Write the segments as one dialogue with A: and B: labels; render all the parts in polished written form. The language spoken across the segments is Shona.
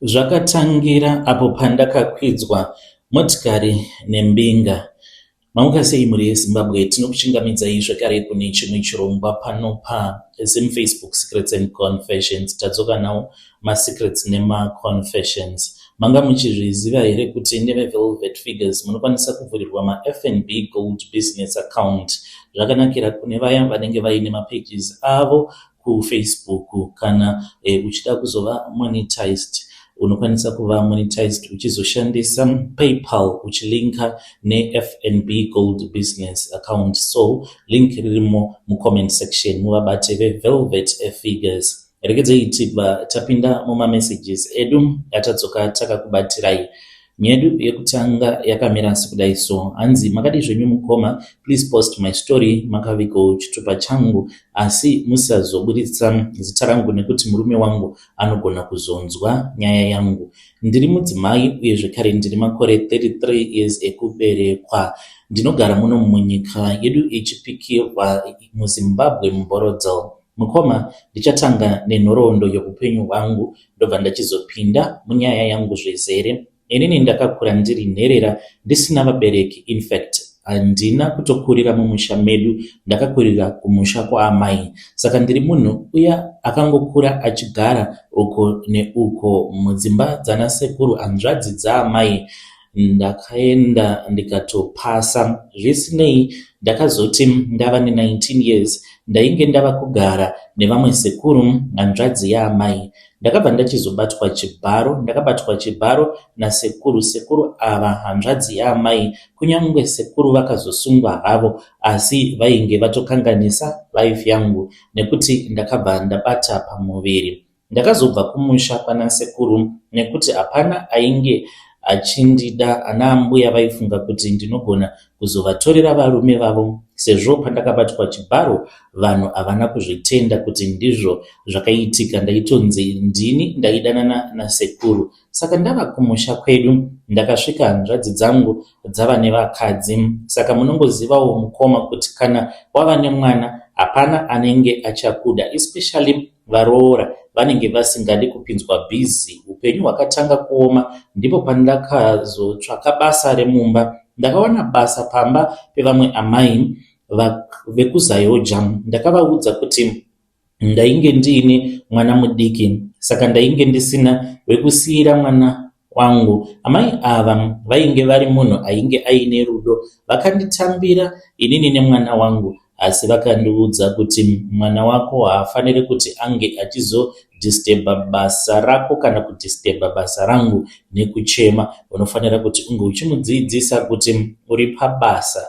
A: Zvakatangira apo pandakakwidzwa motikari nembinga. Mamuka sei muri yeZimbabwe? Tinokuchingamidzai zvakare kune chimwe chirongwa pano Facebook Secrets and Confessions. Tadzoka nawo maSecrets nemaConfessions. Manga muchizviziva here kuti neveVelvet Figures munokwanisa kuvhurirwa maFNB Gold Business Account. Zvakanakira kune vaya vanenge vaine mapages avo kuFacebook kana uchida kuzova monetized. Unokwanisa kuva monetized uchizoshandisa PayPal uchilinka neFNB Gold Business Account. So link ririmo mucomment section muvabate veVelvet Figures. Regedzei tibva tapinda mumamessages edu atadzoka takakubatirai. Nyedu yekutanga yakamira sekudai so. Hanzi makadi zvenyu mukoma, please post my story makaviko chitupa changu asi musazoburitsa zita rangu nekuti murume wangu anogona kuzonzwa nyaya yangu. Ndiri mudzimai uye zvekare ndiri makore 33 years ekuberekwa. Ndinogara muno munyika yedu ichipikirwa muZimbabwe muBorodel. Mukoma, ndichatanga nenhoroondo youpenyu hwangu ndobva ndachizopinda munyaya yangu zvezere. Inini ndakakura ndiri nherera ndisina vabereki. In fact, handina kutokurira mumusha medu, ndakakurira kumusha kwaamai. Saka ndiri munhu uya akangokura achigara uko neuko mudzimba dzanasekuru, hanzvadzi dzaamai. Ndakaenda ndikatopasa. Zvisinei, ndakazoti ndava ne19 years ndainge ndava kugara nevamwe sekuru, hanzvadzi yaamai. Ndakabva ndachizobatwa chibharo. Ndakabatwa chibharo nasekuru. Sekuru ava hanzvadzi yaamai, kunyange sekuru vakazosungwa havo, asi vainge vatokanganisa life yangu nekuti ndakabva ndabata pamuviri. Ndakazobva kumusha pana sekuru nekuti hapana ainge achindida. Ana ambuya vaifunga kuti ndinogona kuzovatorera varume vavo, sezvo pandakabatwa chibharo vanhu havana kuzvitenda kuti ndizvo zvakaitika. Ndaitonzi ndini ndaidanana nasekuru. Saka ndava kumusha kwedu ndakasvika hanzvadzi dzangu dzava nevakadzi. Saka munongozivawo mukoma kuti kana wava nemwana hapana anenge achakuda, especially varoora vanenge vasingadi kupinzwa bhizi. Upenyu hwakatanga kuoma. Ndipo pandakazotsvaka basa remumba. Ndakawana basa pamba pevamwe amai vekuZayoja. Ndakavaudza kuti ndainge ndiine mwana mudiki, saka ndainge ndisina wekusiyira mwana wangu. Amai ava vainge vari munhu ainge aine rudo. Vakanditambira inini nemwana wangu, asi vakandiudza kuti mwana wako haafaniri kuti ange achizodhistebha basa rako kana kudhistebha basa rangu nekuchema. Unofanira kuti unge uchimudzidzisa kuti uri pabasa.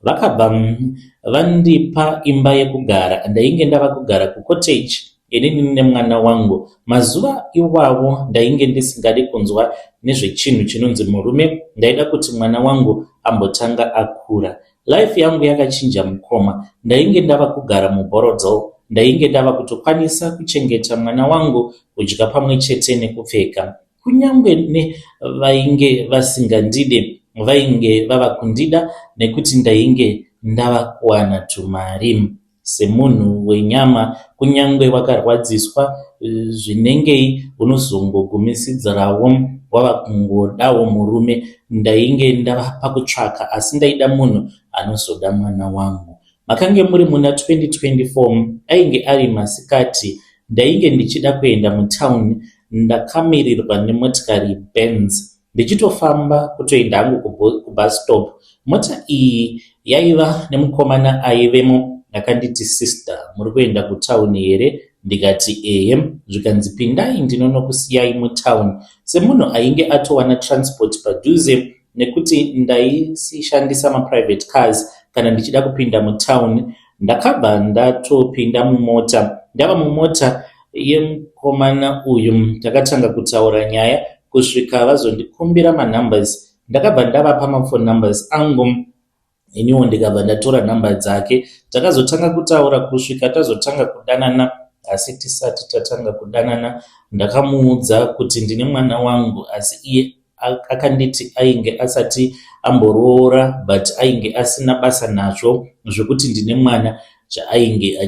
A: Vakabva vandipa imba yekugara. Ndainge ndava kugara kucottage inini nemwana wangu. Mazuva iwawo ndainge ndisingadi kunzwa nezvechinhu chinonzi murume. Ndaida kuti mwana wangu ambotanga akura. Life yangu yakachinja mukoma. Ndainge ndava kugara muBorodel. Ndainge ndava kutokwanisa kuchengeta mwana wangu, kudya pamwe chete nekupfeka. Kunyange nevainge vasingandide vainge vava kundida nekuti ndainge ndava kuwana tumari. Semunhu wenyama, kunyange wakarwadziswa zvinengei, unozongogumisidzirawo wava kungodawo murume. Ndainge ndava pakutsvaka, asi ndaida munhu anozoda mwana wangu. Makange muri muna 2024, ainge ari masikati. Ndainge ndichida kuenda mutown. Ndakamirirwa nemotikari Benz. Ndichitofamba kutoenda hangu kubus stop. Mota iyi yaiva nemukomana aivemo. Akanditi, sister, muri kuenda kutown here? Ndikati eye. Zvikanzi pindai ndinonokusiyai mutown. Semunhu ainge atowana transport padhuze, nekuti ndaishandisa maprivate cars kana ndichida kupinda mutown, ndakabva ndatopinda mumota. Ndava mumota yemukomana uyu. Takatanga kutaura nyaya kusvika vazondikumbira manumbers. Ndakabva ndavapa mafone numbers angu, iniwo ndikabva ndatora namba dzake. Takazotanga kutaura kusvika tazotanga kudanana. Asi tisati tatanga kudanana, ndakamuudza kuti ndine mwana wangu, asi iye akanditi ainge asati amboroora, but ainge asina basa nazvo zvokuti ndine mwana. Chaainge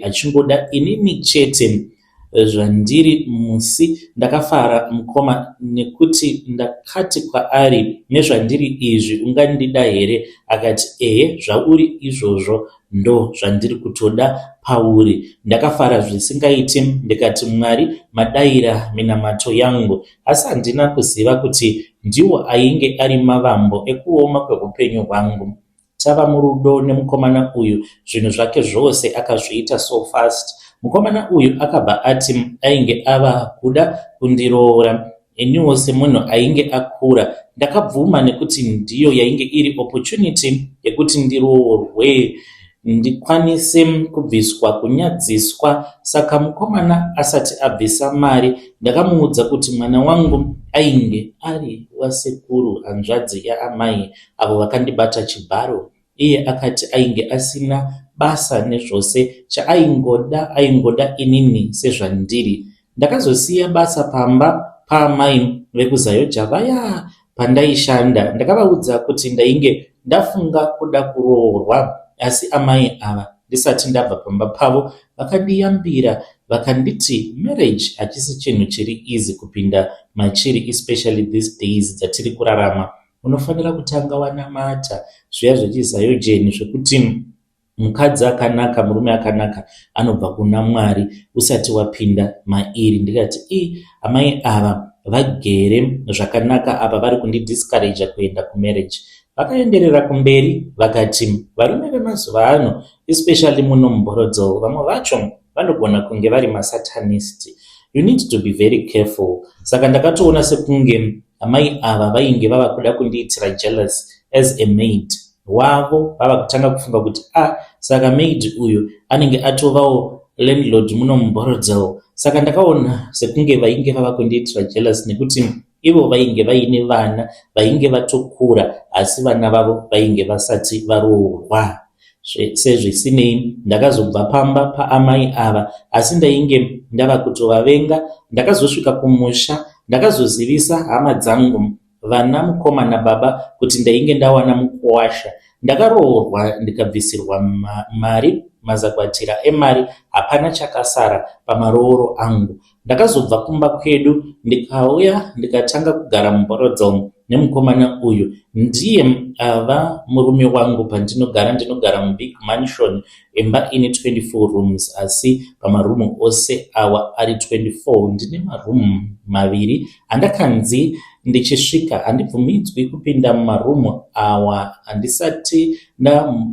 A: achingoda inini chete. zvandiri musi ndakafara mukoma nekuti ndakati kwaari nezvandiri izvi ungandida here? Akati ehe, zvauri izvozvo ndo zvandiri kutoda pauri. Ndakafara zvisingaiti, ndikati Mwari madayira minamato yangu, asi handina kuziva kuti ndiwo ainge ari mavambo ekuoma kweupenyu hwangu. Tava murudo nemukomana uyu, zvinhu zvake zvose akazviita so fast. Mukomana uyu akabva ati ainge ava kuda kundiroora. Iniwo semunhu ainge akura ndakabvuma nekuti ndiyo yainge iri opportunity yekuti ndiroorwe ndikwanise kubviswa kunyadziswa. Saka mukomana asati abvisa mari ndakamuudza kuti mwana wangu ainge ari wasekuru, hanzvadzi yaamai avo vakandibata chibharo. Iye akati ainge asina basa nezvose, chaaingoda inini sezvandiri. Ndakazosiya basa pamba paamai vekuzayoja vaya pandaishanda. Ndakavaudza kuti ndainge ndafunga kuda kuroorwa, asi amai ava ndisati ndabva pamba pavo vakandiyambira vakanditi marriage hachisi chinhu chiri easy kupinda machiri, especially these days dzatiri kurarama. Unofanira kutanga wanamata zviya zvechizayojeni zvekuti mukadzi akanaka, murume akanaka anobva kuna Mwari usati wapinda mairi. Ndikati amai ava vagere zvakanaka apa, vari kundidiscourage kuenda kumarriage. Vakaenderera kumberi vakati varume vemazuva ano, especially muno muBhorodzall, vamwe vacho vanogona kunge vari masatanist. You need to be very careful. Saka ndakatoona sekunge amai ava vainge vava kuda kundiitira jealous as a maid wavo. Vava kutanga kufunga kuti saka maid uyu anenge atovawo landlord muno muBhorodzall. Saka ndakaona sekunge vainge vava kundiitira jealous nekuti ivo vainge vaine vana vainge vatokura, asi vana vavo vainge vasati varoorwa. Sezvisinei ndakazobva pamba paamai ava, asi ndainge ndava kutovavenga. Ndakazosvika kumusha ndakazozivisa hama dzangu vana mukoma nababa kuti ndainge ndawana mukuwasha. Ndakaroorwa ndikabvisirwa mari, mazakwatira emari, hapana chakasara pamarooro angu. Ndakazobva kumba kwedu ndikauya ndikatanga kugara muBhorodzall nemukomana uyu. Ndiye ava murume wangu ndinogara mubig mansion, imba ine 24 rooms, asi pamarumu ose awa ari 24 ndine marumu maviri andakanzi ndichisvika handibvumidzwi kupinda mumarumu awa handisati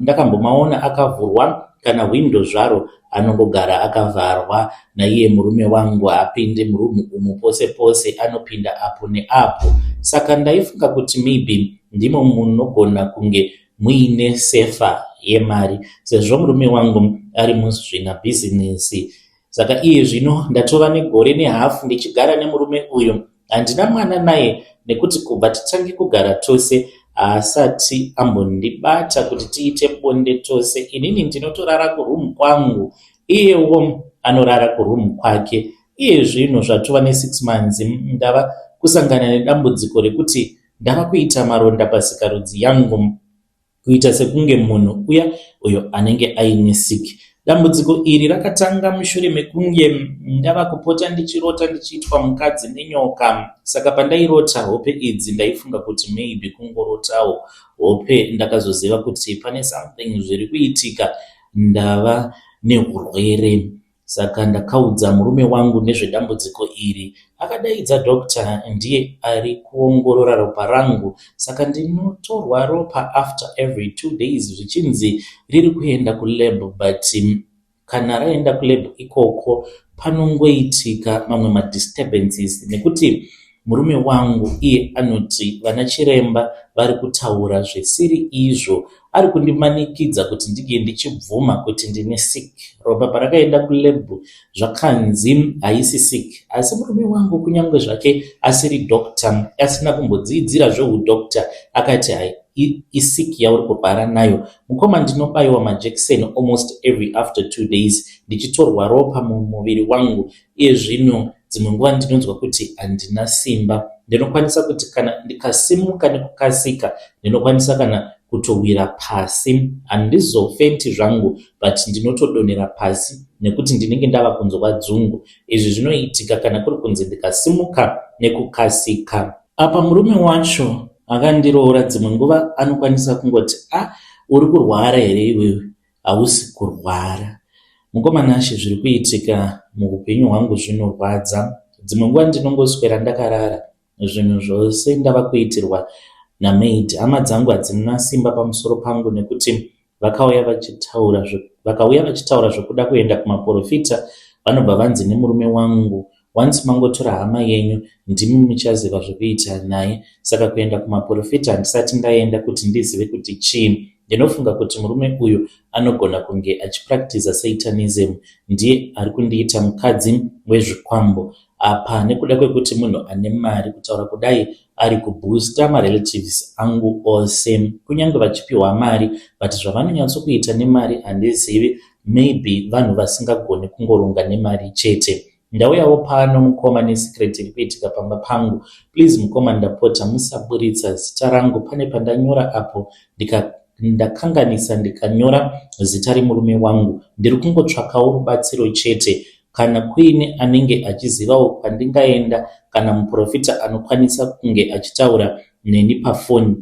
A: ndakambomaona akavhurwa kana windo zvaro, anongogara akavharwa. Naiye murume wangu haapinde murumu umu pose pose, anopinda apo neapo. Saka ndaifunga kuti maybe ndimo munogona kunge muine sefa yemari, sezvo murume wangu ari muzvina bhizinesi. Saka iye zvino ndatova negore nehafu ndichigara nemurume uyu. Handina mwana naye nekuti kubva titange kugara tose haasati ambondibata kuti tiite bonde tose. Inini ndinotorara kurumu kwangu, iyewo anorara kurumu kwake. Iye zvino zvatova ne6 months ndava kusangana nedambudziko rekuti ndava kuita maronda pasikarudzi yangu, kuita sekunge munhu uyo anenge aine siki. Dambudziko iri rakatanga mushure mekunge ndava kupota ndichirota ndichiitwa mukadzi nenyoka. Saka pandairota hope idzi ndaifunga kuti maybe kungorotawo hope. Ndakazoziva kuti pane something zviri kuitika, ndava neurwere. Saka ndakaudza murume wangu nezvedambudziko iri. Akadaidza dokta, ndiye ari kuongorora ropa rangu. Saka ndinotorwa ropa after every 2 days zvichinzi riri kuenda kulab, but kana raenda kulab ikoko panongoitika mamwe madisturbances, nekuti murume wangu iye anoti vana chiremba vari kutaura zvisiri izvo. Ari kundimanikidza kuti ndige ndichibvuma kuti ndine sick. Ropa parakaenda kulab zvakanzi haisi sick, asi murume wangu kunyange zvake asiri dokta, asina kumbodzidzira zveudokta, akati hai isiki yauri kurwara nayo. Mukoma ndinobayiwa majekiseni almost every after 2 days ndichitorwa ropa mumuviri wangu. Iye zvino dzimwe nguva ndinonzwa kuti handina simba. Ndinokwanisa kuti kana ndikasimuka nekukasika ndinokwanisa kana kutowira pasi. Handizofenti zvangu but ndinotodonera pasi nekuti ndinenge ndava kunzwa dzungu. Izvi zvinoitika kana kuri kunzi ndikasimuka nekukasika. Apa murume wacho akandiroora dzimwe nguva anokwanisa kungoti uri kurwara here iwewe? Hausi kurwara. Mukomana Ashe, zviri kuitika muupenyu hwangu zvinorwadza. Dzimwe nguva ndinongoswera ndakarara, zvinhu zvose ndava kuitirwa namaid. Hama dzangu hadzina simba pamusoro pangu nekuti vakauya vachitaura zvokuda kuenda kumaprofita. Vanobva vanzi nemurume wangu, once mangotora hama yenyu ndimi muchaziva zvekuita naye. Saka kuenda kumaprofita handisati ndaenda kuti ndizive kuti chii. Ndinofunga kuti murume uyu anogona kunge achipractiza satanism. Ndiye ari kundiita mukadzi wezvikwambo. Apa nekuda kwekuti munhu ane mari, kutaura kudai ari kuboosta marelatives angu ose, kunyange vachipiwa mari, but zvavanonyatsokuita nemari handizivi. Maybe vanhu vasingagoni kungoronga nemari chete. Ndauyawo pano mukoma nesecret iri kuitika pamba pangu. Please mukoma, ndapota musaburitsa zita rangu. Pane pandanyora apo ndakanganisa ndikanyora zita remurume wangu. Ndiri kungotsvakawo rubatsiro chete. Kana kuine anenge achizivawo kwandingaenda, kana muprofita anokwanisa kunge achitaura neni pafoni,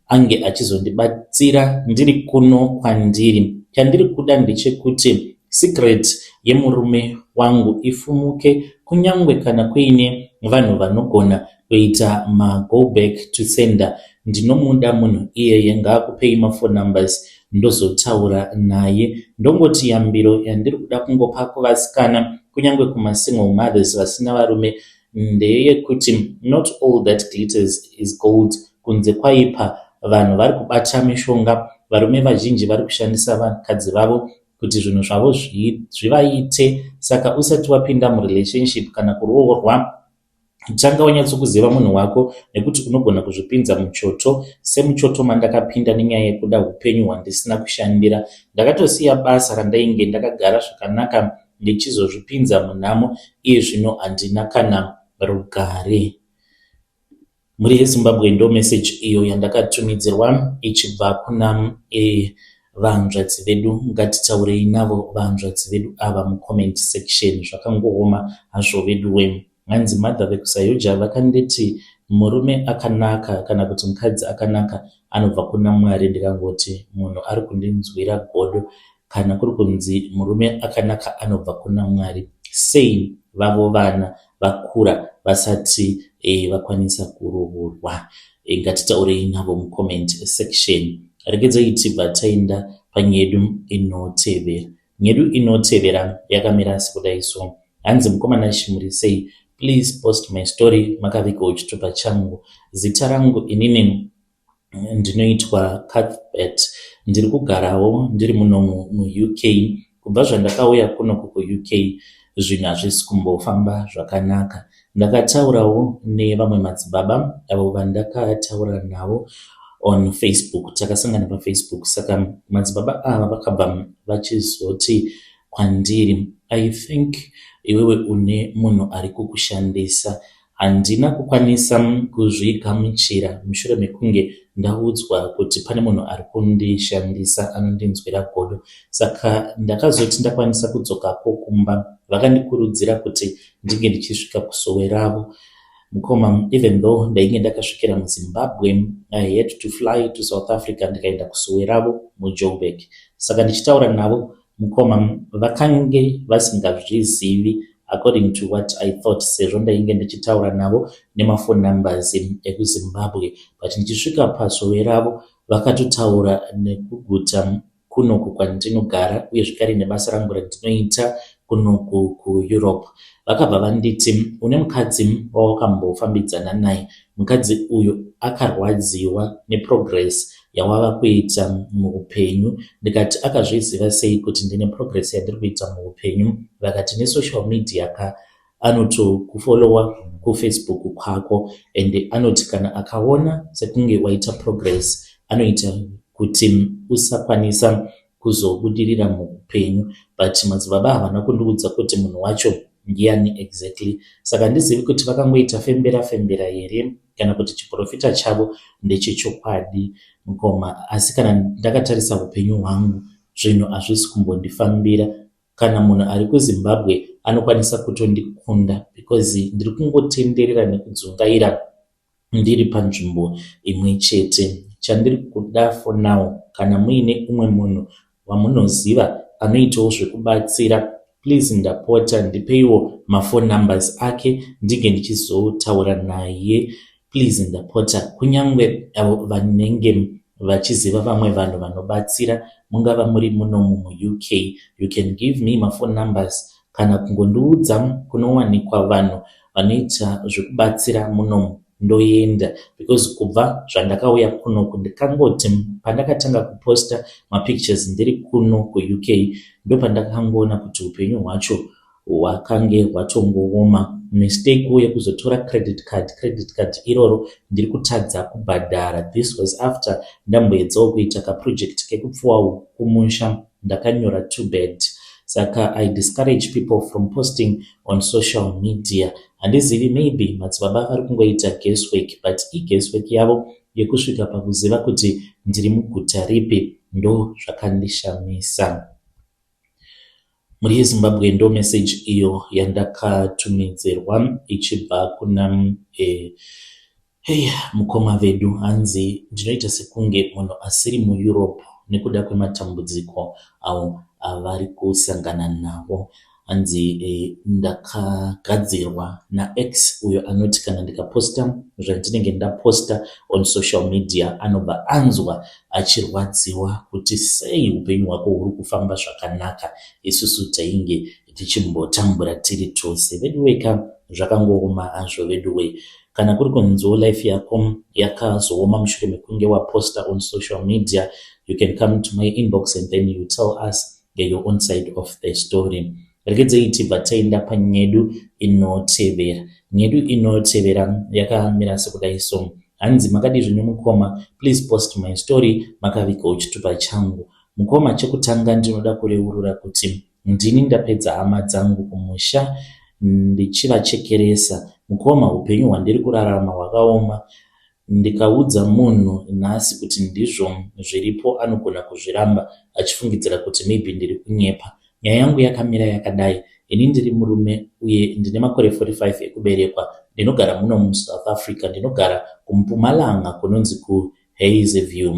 A: ange achizondibatsira ndiri kuno kwandiri. Chandiri kuda ndechekuti secret yemurume wangu ifumuke, kunyange kana kuine vanhu vanogona kuita go back to sender. Ndinomuda munhu iyeye, ngaakupei mafoni numbers ndozotaura naye. Ndongoti yambiro yandiri kuda kungopa kuvasikana, kunyange kumasingle mothers vasina varume, ndeyekuti not all that glitters is gold. Kunze kwaipa vanhu vari kubata mishonga. Varume vazhinji vari kushandisa vakadzi vavo kuti zvinhu zvavo zvivaite. Saka usati wapinda murelationship kana kuroorwa, tanga wanyatsokuziva munhu wako, nekuti unogona kuzvipinza muchoto. Semuchoto mandakapinda nenyaya yekuda upenyu hwandisina kushandira. Ndakatosiya basa randainge ndakagara zvakanaka ndichizozvipinza munhamo. Iye zvino handina kana rugare. Muri yeZimbabwe ndo message iyo yandakatumidzirwa ichibva kuna vanzvadzi vedu. Ngatitaurei navo vanzvadzi vedu ava mucomment section. Zvakangooma hazvo veduwe. Hanzi Mother vekusayoja vakanditi murume akanaka kana kuti mukadzi akanaka anobva kuna Mwari. Ndikangoti munhu ari kundinzwira godo. Kana kuri kunzi murume akanaka anobva kuna Mwari, sei vavo vana vakura vasati vakwanisa kuroorwa? Ngatitaurei navo mucomment section. Regedzai tibva taenda panyedu inotevera. Nyedu inotevera yakamira sekudai so. Hanzi mukomana Shimuri sei, please post my story makavigawo chitupa changu. Zita rangu inini ndinoitwa Cuthbert. Ndiri kugarawo ndiri muno mu-UK. Kubva zvandakauya kuno ku-UK zvinhu hazvisi kumbofamba zvakanaka. Ndakataurawo nevamwe madzibaba avo vandakataura navo on Facebook. Takasangana paFacebook. Saka madzibaba ava vakabva vachizoti kwandiri, I think iwewe une munhu ari kukushandisa. Handina kukwanisa kuzvigamuchira mushure mekunge ndaudzwa kuti pane munhu ari kundishandisa anondinzwira godo. Saka ndakazoti ndakwanisa kudzokako kumba, vakandikurudzira kuti ndinge ndichisvika kuSoweravo. Mukoma, even though ndainge ndakasvikira muZimbabwe, I had to fly to South Africa ndikaenda kuSoweravo muJoburg. Saka ndichitaura navo, mukoma, vakange vasingazvizivi according to what I thought, sezvo ndainge ndichitaura navo nemafoni numbers ekuZimbabwe. But ndichisvika paSoweravo vakatotaura nekuguta kunoku kwandinogara uye zvekare nebasa rangu randinoita kunoku kuEurope. Vakabva vanditi une mukadzi wawakambofambidzana naye. Mukadzi uyu akarwadziwa neprogress yawava kuita muupenyu. Ndikati akazviziva sei kuti ndine progress yandiri kuita muupenyu? Vakati nesocial media anotokufollowa kuFacebook kwako, and anoti kana akaona sekunge waita progress anoita kuti usakwanisa kuzobudirira muupenyu. But madzibaba havana kundiudza kuti munhu wacho ndiani exactly. Saka ndizivi kuti vakangoita fembera here kana kuti chiprofita chavo ndechechokwadi mukoma. Asi kana ndakatarisa upenyu hwangu zvinhu hazvisi kumbondifambira. Kana munhu ari kuZimbabwe anokwanisa kutondikunda because ndiri kungotenderera nekudzungaira ndiri panzvimbo imwe chete. Chandiri kuda for now, kana muine umwe munhu wamunoziva anoitawo zvekubatsira, please ndapota ndipeiwo mafone numbers ake ndige ndichizotaura naye. Please ndapota, kunyange avo vanenge vachiziva vamwe vanhu vanobatsira, mungava muri munomu muUK, you can give me mafone numbers kana kungondiudza kunowanikwa vanhu vanoita zvekubatsira munomu ndoenda. Because kubva zvandakauya kunoku ndikangoti pandakatanga kuposta mapictures ndiri kuno kuUK ndopandakangoona kuti upenyu hwacho hwakange hwatongooma. Mistake yekuzotora credit card iroro ndiri kutadza kubhadhara. This was after ndamboedzawo kuita kaproject kekupfuwa kumusha ndakanyora 2bed. Saka I discourage people from posting on social media. Handizivi, maybe madzibaba vari kungoita guesswork, but guesswork yavo yekusvika pakuziva kuti ndiri muguta ripi ndo zvakandishamisa. Muri yeZimbabwe ndo message iyo yandakatumidzerwa ichibva kuna mukoma vedu. Hanzi ndinoita sekunge munhu asiri muEurope nekuda kwematambudziko awo avari kusangana navo. Hanzi ndakagadzirwa naX uyo anoti kana ndikaposta zvandinenge ndaposta on social media anobva anzwa achirwadziwa kuti sei upenyu hwako huri kufamba zvakanaka, isusu tainge tichimbotambura tiri tose. Veduweka zvakangooma azvo veduwe. Kana kuri kunzwo life yako yakazooma mushure mekunge waposta on social media, you can come to my inbox and then you tell us your own side of the story. Regedzei tibva taenda panyedu inotevera. Nyedu inotevera yakamira sekudai so. Hanzi makadi zvino mukoma, please post my story, makavigawo chitupa changu. Mukoma, chekutanga ndinoda kureurura kuti ndini ndapedza hama dzangu kumusha ndichivachekeresa. Mukoma, upenyu hwandiri kurarama hwakaoma. Ndikaudza munhu nhasi kuti ndizvo zviripo anogona kuzviramba achifungidzira kuti maybe ndiri kunyepa. Nyaya yangu yakamira yakadai. Ini ndiri murume uye ndine makore 45 ekuberekwa. Ndinogara muno muSouth Africa, ndinogara kuMpumalanga kunonzi kuHazyview.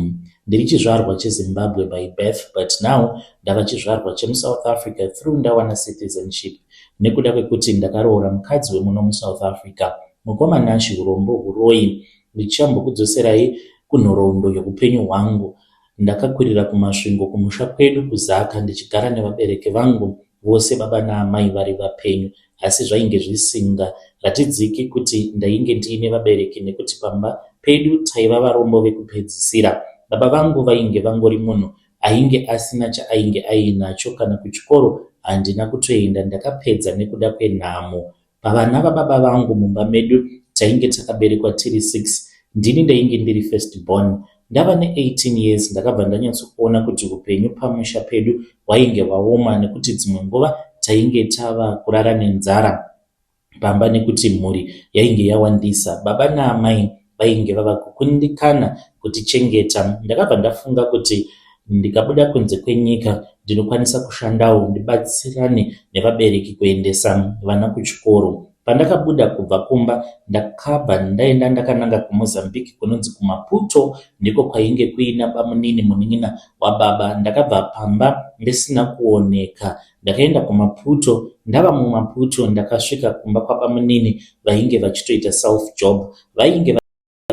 A: Ndiri chizvarwa cheZimbabwe by birth, but now ndava chizvarwa chemuSouth Africa through ndawana citizenship nekuda kwekuti ndakaroora mukadzi wemuno muSouth Africa. Mukoma Nashi urombo huroi ndichambokudzoserai kunhoroondo youpenyu hwangu. Ndakakwirira kumasvingo kumusha kwedu kuZaka ndichigara nevabereki vangu vose, baba naamai vari vapenyu, asi zvainge zvisingaratidziki kuti ndainge ndiine vabereki nekuti pamba pedu taiva varombo vekupedzisira. Baba vangu vainge vangori munhu ainge asina chaainge ainacho, kana kuchikoro handina kutoenda, ndakapedza nekuda kwenhamo. Pavana vababa vangu mumba medu tainge takaberekwa tiri 6, ndini ndainge ndiri first born. Ndava ne18 years ndakabva ndanyatsokuona kuti upenyu pamusha pedu hwainge hwaoma, nekuti dzimwe nguva tainge tava kurara nenzara pamba nekuti mhuri yainge yawandisa. Baba naamai vainge vava kukundikana kutichengeta. Ndakabva ndafunga kuti ndikabuda kunze kwenyika ndinokwanisa kushandawo ndibatsirane nevabereki kuendesa vana kuchikoro. Pandakabuda kubva kumba ndakabva ndaenda ndakananga kuMozambique kunonzi kuMaputo, ndiko kwainge kuina bamunini munin'ina wababa. Ndakabva pamba ndisina kuoneka, ndakaenda kuMaputo. Ndava muMaputo ndakasvika kumba kwabamunini vainge vachitoita self job, vainge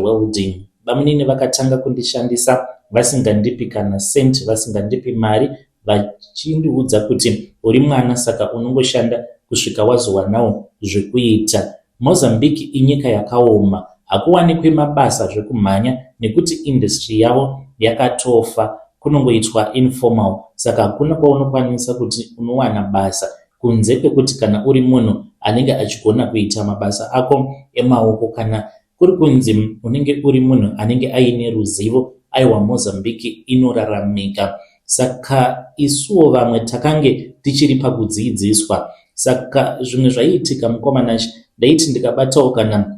A: welding. Bamunini vakatanga kundishandisa vasingandipi kana sent, vasingandipi mari, vachindiudza kuti uri mwana saka unongoshanda kusvika wazowanawo zvekuita. Mozambique inyika yakaoma, hakuwanikwi mabasa zvekumhanya nekuti industry yavo yakatofa, kunongoitwa informal. Saka hakuna kwaunokwanisa kuti unowana basa kunze kwekuti kana uri munhu anenge achigona kuita mabasa ako emaoko, kana kuri kunzi unenge uri munhu anenge aine ruzivo. Aiwa, Mozambique inoraramika. Saka isuwo vamwe takange tichiri pakudzidziswa Saka zvimwe zvaiitika mukomana ndaiti ndikabatawo kana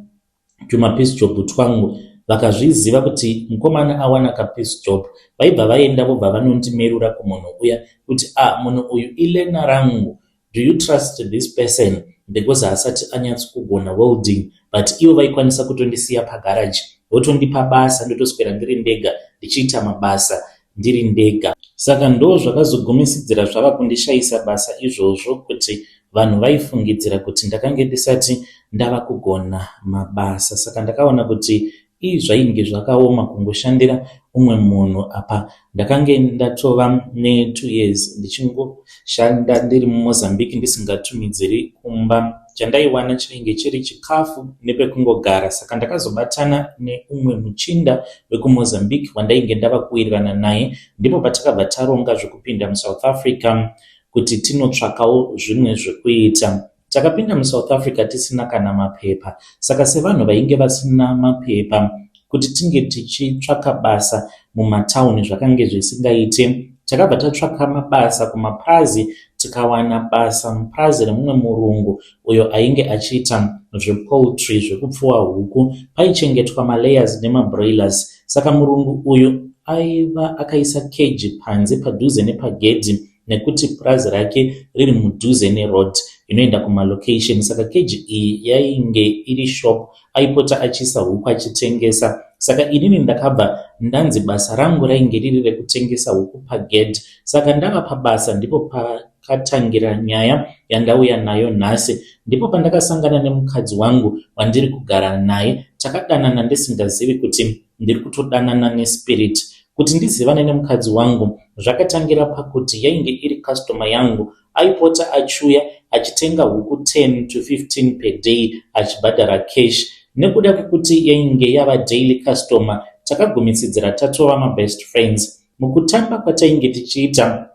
A: tumapiece job twangu vakazviziva kuti mukomana awana kapiece job vaibva vaenda vobva vanondimerura kumunhu uya kuti munhu uyu ilena rangu, do you trust this person, because haasati anyatsokugona welding, but ivo vaikwanisa kutondisiya pagaraji votondipa basa ndotoswera ndiri ndega ndichiita mabasa ndiri ndega. Saka ndo zvakazogumisidzira zvava kundishayisa basa izvozvo kuti vanhu vaifungidzira kuti ndakange ndisati ndava kugona mabasa. Saka ndakaona kuti zvainge zvakaoma kungoshandira umwe munhu apa. Ndakange ndatova ne2 years ndichingoshanda ndiri muMozambique ndisingatumidziri kumba. Chandaiwana chainge chiri chikafu nepekungogara. Saka ndakazobatana neumwe muchinda wekuMozambique wandainge ndava kuwirirana naye, ndipo patakabva taronga zvekupinda muSouth Africa kuti tinotsvakawo zvimwe zvekuita. Takapinda muSouth Africa tisina kana mapepa. Saka sevanhu vainge vasina mapepa kuti tinge tichitsvaka basa mumatauni zvakange zvisingaite, takabva tatsvaka mabasa kumapurazi. Tikawana basa mupurazi remumwe murungu uyo ainge achiita zvepoultry, zvekupfuwa huku. Paichengetwa malayers nemabroilers. Saka murungu uyu aiva akaisa keji panze padhuze nepagedhi nekuti purazi rake riri mudhuze neroad inoenda kumalocation. Saka keji iyi yainge iri shop, aipota achiisa huku achitengesa. Saka inini ndakabva ndanzi basa rangu rainge riri rekutengesa huku pagedhi. Saka ndava pabasa ndipo pakatangira nyaya yandauya nayo nhasi. Ndipo pandakasangana nemukadzi wangu wandiri kugara naye. Takadanana ndisingazivi kuti ndiri kutodanana nespirit. Kuti ndizivane nemukadzi wangu zvakatangira pakuti yainge iri customer yangu. Aipota achiuya achitenga huku 10 to 15 per day achibhadhara cash. Nekuda kwekuti yainge yava daily customer, takagumisidzira tatova mabest friends. Mukutamba kwatainge tichiita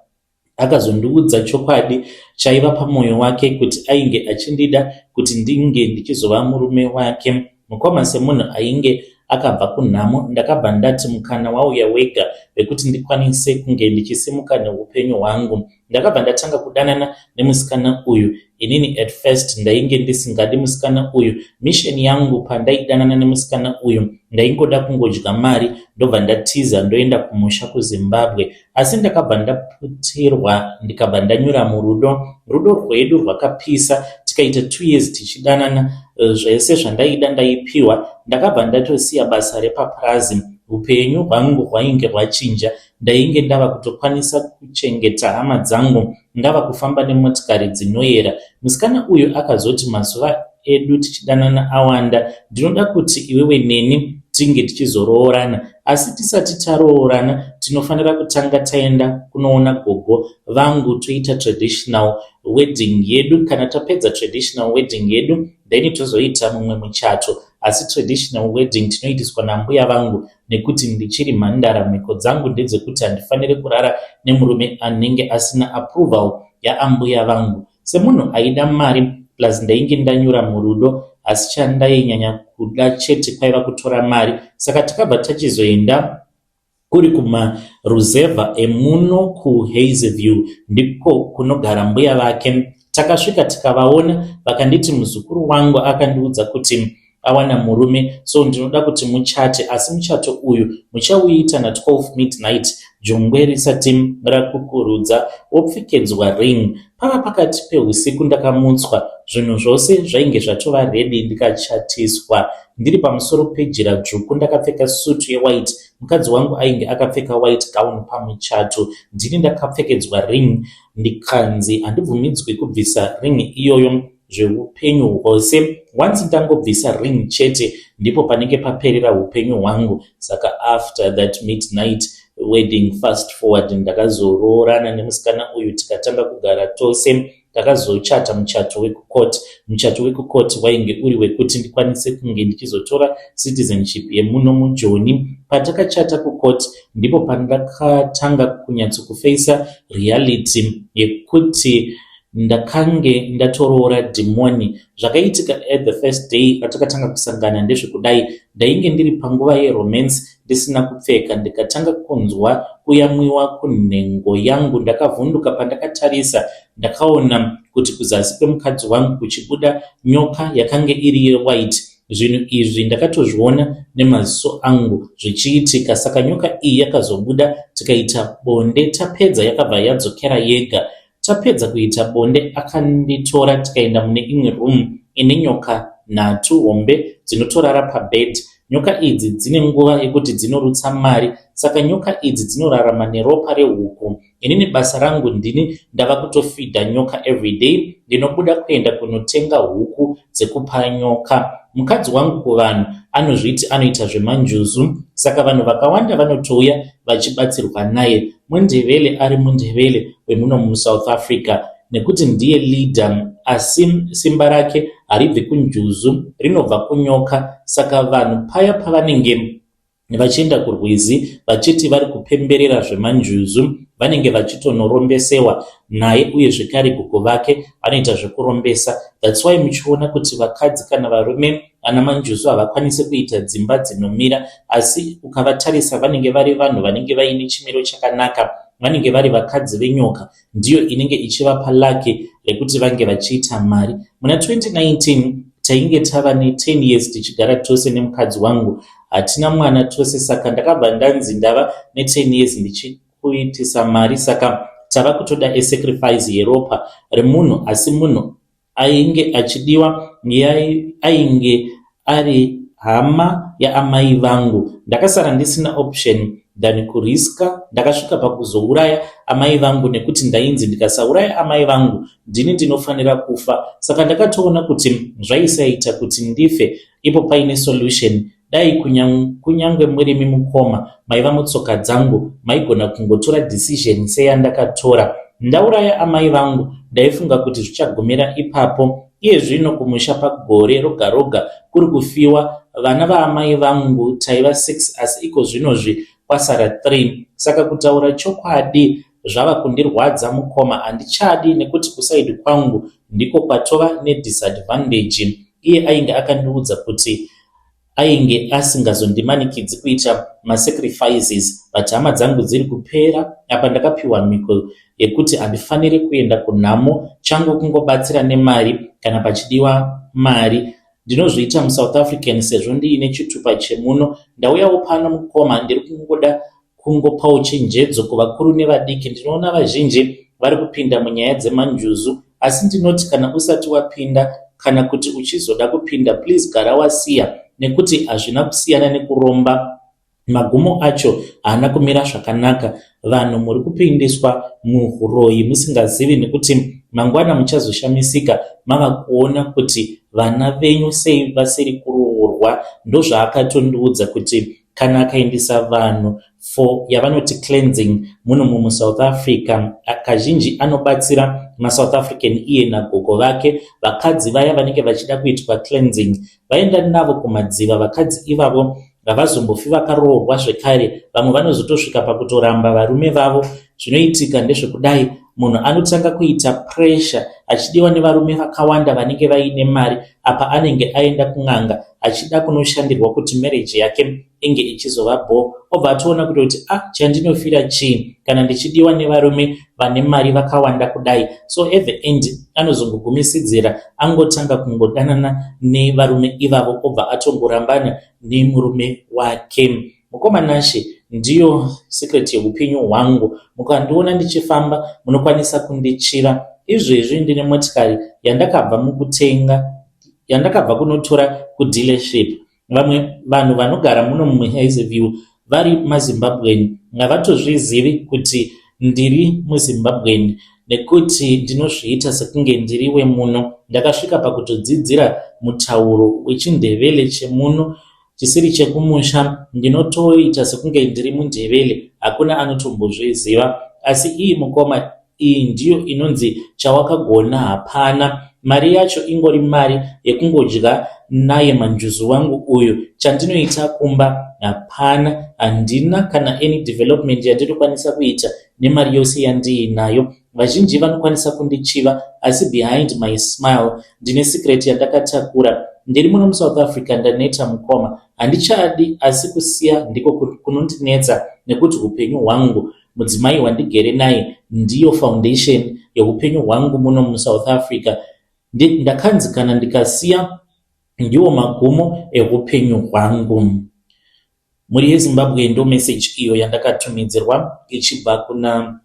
A: akazondiudza chokwadi chaiva pamwoyo wake kuti ainge achindida kuti ndinge ndichizova murume wake. Mukoma semunhu ainge akabva kunhamo, ndakabva ndati mukana wauya wega wekuti ndikwanise kunge ndichisimuka neupenyu hwangu. Ndakabva ndatanga kudanana nemusikana uyu. Inini at first ndainge ndisingadi musikana uyu. Mission yangu pandaidanana nemusikana uyu ndaingoda kungodya mari ndobva ndatiza ndoenda kumusha kuZimbabwe. Asi ndakabva ndaputirwa ndikabva ndanyura murudo. Rudo rwedu rwakapisa. Tikaita 2 years tichidanana. Zvese zvandaida ndaipiwa. Ndakabva ndatosiya basa repapurazi. Upenyu hwangu hwainge hwachinja. Ndainge ndava kutokwanisa kuchengeta hama dzangu. Ndava kufamba nemotikari dzinoyera. Musikana uyu akazoti mazuva edu tichidanana awanda, ndinoda kuti iwewe neni tinge tichizoroorana. Asi tisati taroorana tinofanira kutanga taenda kunoona gogo vangu toita traditional wedding yedu. Kana tapedza traditional wedding yedu then tozoita mumwe muchato. Asi traditional wedding tinoitiswa nambuya vangu nekuti ndichiri mhandara. Mhiko dzangu ndedzekuti handifaniri kurara nemurume anenge asina approval yaambuya vangu. Semunhu aida mari plus ndainge ndanyura murudo, asi chandainyanya kuda chete kwaiva kutora mari. Saka takabva tachizoenda kuri kumaruzevha emuno kuHazyview ndiko kunogara mbuya vake. Takasvika tikavaona vakanditi muzukuru wangu akandiudza kuti awana murume, so ndinoda kuti muchate. Asi muchato uyu muchauita na12 midnight jongwe risati rakukurudza. Wopfekedzwa ring. Pava pakati peusiku ndakamutswa. Zvinhu zvose zvainge zvatova ready ndikachatiswa. Ndiri pamusoro pejira dzvuku ndakapfeka suit yewhite. Mukadzi wangu ainge akapfeka white gown pamuchato. Ndini ndakapfekedzwa ring. Ndikanzi handibvumidzwi kubvisa ring iyoyo zveupenyu hwose. Once ndangobvisa ring chete ndipo panenge paperera upenyu hwangu. Saka after that midnight wedding, fast forward, ndakazoroorana nemusikana uyu tikatanga kugara tose. Takazochata muchato wekukoti. Muchato wekukoti wainge uri wekuti ndikwanise kunge ndichizotora citizenship yemuno muJoni. Patakachata kukoti ndipo pandakatanga kunyatsokufeisa reality yekuti ndakange ndatoroora dhimoni. Zvakaitika at the first day ratakatanga kusangana ndezvekudai, ndainge ndiri panguva yeromance ndisina kupfeka, ndikatanga kunzwa kuyamwiwa kunhengo yangu. Ndakavhunduka, pandakatarisa ndakaona kuti kuzasi kwemukadzi wangu kuchibuda nyoka yakanga iri yewhite. Zvinhu izvi ndakatozviona nemaziso angu zvichiitika. Saka nyoka iyi yakazobuda, tikaita bonde. Tapedza yakabva yadzokera yega. Tapedza kuita bonde akanditora tikaenda mune imwe room ine nyoka 3 hombe dzinotorara pabed. Nyoka idzi dzine nguva yekuti dzinorutsa mari, saka nyoka idzi dzinorarama neropa rehuku. Inini basa rangu ndini ndava kutofidha nyoka everyday. Ndinobuda kuenda kunotenga huku dzekupa nyoka. Mukadzi wangu kuvanhu anozviti anoita zvemanjuzu, saka vanhu vakawanda vanotouya vachibatsirwa naye. Mundevele ari mundevele wemuno muSouth Africa, nekuti ndiye leader, asi simba rake haribvi kunjuzu, rinobva kunyoka. Saka vanhu paya pavanenge vachienda kurwizi vachiti vari kupemberera zvemanjuzu, vanenge vachitonorombesewa naye, uye zvekare guku vake vanoita zvekurombesa. That's why muchiona kuti vakadzi kana varume ana manjuzu havakwanisi kuita dzimba dzinomira, asi ukavatarisa vanenge vari vanhu vanenge vaine chimiro chakanaka, vanenge vari vakadzi venyoka, ndiyo inenge ichivapa lake rekuti vange vachiita mari. Muna 2019 tainge tava ne10 years tichigara tose nemukadzi wangu, hatina mwana tose, saka ndakabva ndanzi ndava ne10 years ndichikuitisa mari, saka tava kutoda esacrifice yeropa remunhu. Asi munhu ainge achidiwa ainge ari hama yaamai vangu. Ndakasara ndisina option than kuriska. Ndakasvika pakuzouraya amai vangu, nekuti ndainzi ndikasauraya amai vangu ndini ndinofanira kufa. Saka ndakatoona kuti zvaisaita kuti ndife ipo paine solution. Dai kunyangwe murimi mukoma maiva mutsoka dzangu, maigona kungotora decision seyandakatora. Ndauraya amai vangu, ndaifunga kuti zvichagumira ipapo. Iye zvino kumusha pagore roga roga kuri kufiwa vana vaamai vangu taiva 6, asi iko zvinozvi kwasara 3. Saka kutaura chokwadi zvava kundirwadza mukoma. Handichadi, nekuti kusaidi kwangu ndiko kwatova nedisadvantage. Iye ainge akandiudza kuti ainge asingazondimanikidzi kuita masacrifices, but hama dzangu dziri kupera. Apa ndakapiwa miko yekuti handifaniri kuenda kunhamo, changu kungobatsira nemari kana pachidiwa mari. Ndinozviita muSouth African sezvo ndiine chitupa chemuno. Ndauyawo pano mukoma, ndiri kungoda kungopawo chenjedzo kuvakuru nevadiki. Ndinoona vazhinji vari kupinda munyaya dzemanjuzu, asi ndinoti kana usati wapinda, kana kuti uchizoda kupinda, please gara wasiya, nekuti hazvina kusiyana nekuromba. Magumo acho haana kumira zvakanaka. Vanhu muri kupindiswa muhuroyi musingazivi, nekuti mangwana muchazoshamisika mava kuona kuti vana venyu sei vasiri kuroorwa. Ndozvaakatondiudza kuti kana akaendesa vanhu for yavanoti cleansing muno muSouth Africa, kazhinji anobatsira maSouth African iye nagogo vake. Vakadzi vaya vanenge vachida kuitwa cleansing vaenda navo kumadziva. Vakadzi ivavo havazombofi vakaroorwa zvekare. Vamwe vanozotosvika pakutoramba varume vavo. Zvinoitika ndezvekudai, munhu anotanga kuita pressure achidiwa nevarume vakawanda vanenge vaine mari. Apa anenge aenda kun'anga achida kunoshandirwa kuti marriage yake inge ichizova bho. Obva atoona kuti chandinofira chii kana ndichidiwa nevarume vane mari vakawanda kudai. So at the end anozongogumisidzira angotanga kungodanana nevarume ivavo, obva atongorambana nemurume wake. Mukomanashe ndiyo secret yeupenyu hwangu. Mukandiona ndichifamba munokwanisa kundichira. Izvezvi ndine motikari yandakabva mukutenga, yandakabva kunotora kudealership. Vamwe vanhu vanogara muno muHazyview vari maZimbabwean ngavatozvizivi kuti ndiri muZimbabwean, nekuti ndinozviita sekunge ndiriwe muno. Ndakasvika pakutodzidzira mutauro wechindevele chemuno, chisiri chekumusha. Ndinotoita sekunge ndiri mundevele, hakuna anotombozviziva. Asi iyi mukoma iyi ndiyo inonzi chawakagona hapana. mari yacho ingori mari yekungodya naye manjuzu wangu uyu. Chandinoita kumba hapana, handina kana any development yandinokwanisa kuita nemari yose yandiinayo. Vazhinji vanokwanisa kundichiva, asi behind my smile ndine secret yandakatakura. Ndiri muno muSouth Africa ndaneta mukoma, handichadi, asi kusiya ndiko kunondinetsa, nekuti upenyu hwangu, mudzimai wandigere naye ndiyo foundation yeupenyu hwangu muno muSouth Africa. Ndakanzi kana ndikasiya ndiwo magumo eupenyu hwangu. Muri yeZimbabwe ndo message iyo yandakatumidzirwa ichibva kuna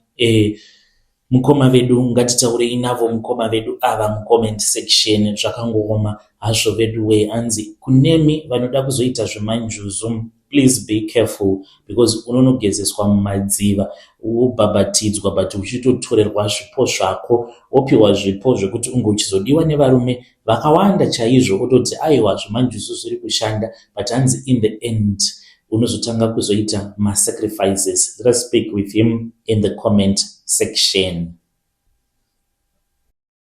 A: mukoma vedu. Ngatitaurei navo mukoma vedu ava mucomment section. Zvakangooma hazvo vedu we, anzi kunemi vanoda kuzoita zvemanjuzu, please be careful, because unonogezeswa mumadziva, ubhabhatidzwa but uchitotorerwa zvipo zvako, wopiwa zvipo zvekuti unge uchizodiwa nevarume vakawanda chaizvo, ototi aiwa zvemanjuzu zviri kushanda, but hanzi in the end unozotanga kuzoita masacrifices. Let us speak with him in the comment section.